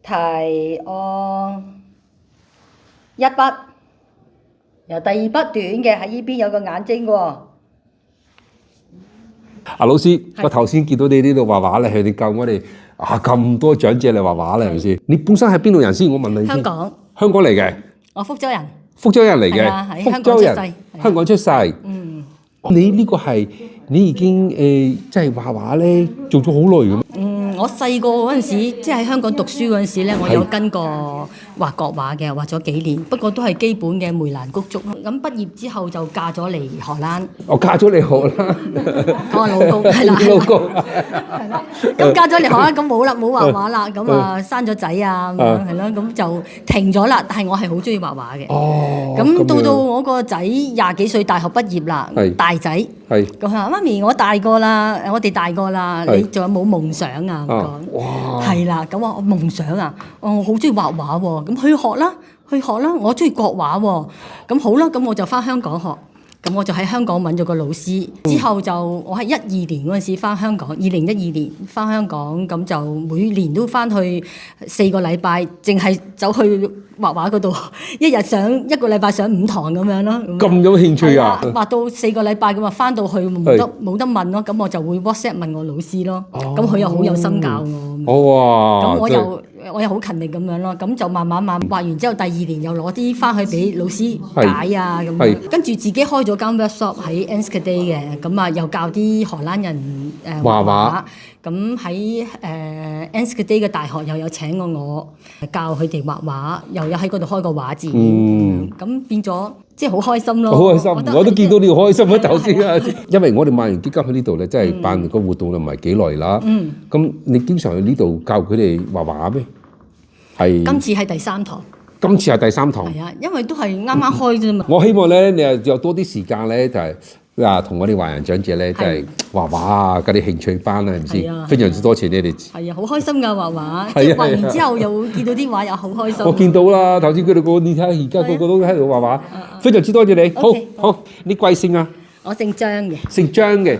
提按一筆，由第二筆短嘅喺呢邊有個眼睛喎。阿老師，我頭先見到你呢度畫畫咧，係你教我哋咁多長者嚟畫畫咧，係咪先？你本身係邊度人先？我問你。香港。香港嚟嘅。我福州人。福州人嚟嘅。係啊，喺香港出世。香港出世。嗯。你呢個係你已經即係畫畫咧，做咗好耐嘅咩？我細個嗰陣時，即係喺香港讀書嗰陣時咧，我有跟過畫國畫嘅，畫咗幾年，不過都係基本嘅梅蘭菊竹。咁畢業之後就嫁咗嚟荷蘭。我嫁咗嚟荷蘭。我老公係啦。老公。係啦。咁嫁咗嚟荷蘭，咁冇啦，冇畫畫啦，咁啊生咗仔啊，咁樣係咯，咁就停咗啦。但係我係好中意畫畫嘅。哦。咁到我個仔廿幾歲，大學畢業啦，大仔。係。咁佢話：媽咪，我大個啦，我哋大個啦，你仲有冇夢想啊？哇！係啦，咁話我夢想啊，我好中意畫畫喎，咁去學啦，我中意國畫喎，咁好啦，咁我就返香港學，咁我就喺香港揾咗個老師，之後就我係12年嗰陣時返香港，2012年返香港，咁就每年都返去4個禮拜，淨係走去畫畫嗰度，一個禮拜上5堂咁樣咯。咁有興趣啊？畫到4個禮拜咁啊，返到去冇得問咯，咁我就會 WhatsApp 問我老師咯，咁佢又好有心教我。哇！咁我又好勤力咁樣咯，咁就慢慢畫完之後，第2年又攞啲返去俾老師解啊咁樣，跟住自己開咗間 workshop 喺 Enschede 嘅，咁啊又教啲荷蘭人畫畫。咁喺Enschede 嘅大學又有請過我教佢哋畫畫，又有喺嗰度開個畫展，咁變咗即係好開心咯。好開心，我都見到你好開心啊！頭先啊，因為我哋萬元基金喺呢度咧，真係辦個活動就唔係幾耐啦。咁你經常去呢度教佢哋畫畫咩？係。今次係第3堂。今次係第3堂。係啊，因為都係啱啱開啫嘛。我希望咧，你有多啲時間咧，就係。同我哋華人長者咧，即係畫畫啊，嗰啲興趣班啊，係咪先？非常之多謝你哋。係啊，好開心㗎畫畫，即係畫完之後又會見到啲畫又好開心。我見到啦，頭先佢哋你睇下而家個個都喺度畫畫，非常之多謝你。好，你貴姓啊？我姓張嘅。姓張嘅。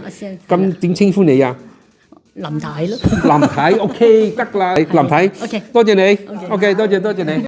咁點稱呼你啊？林太咯。林太 OK 得啦，林太。OK。多謝你。OK 多謝你。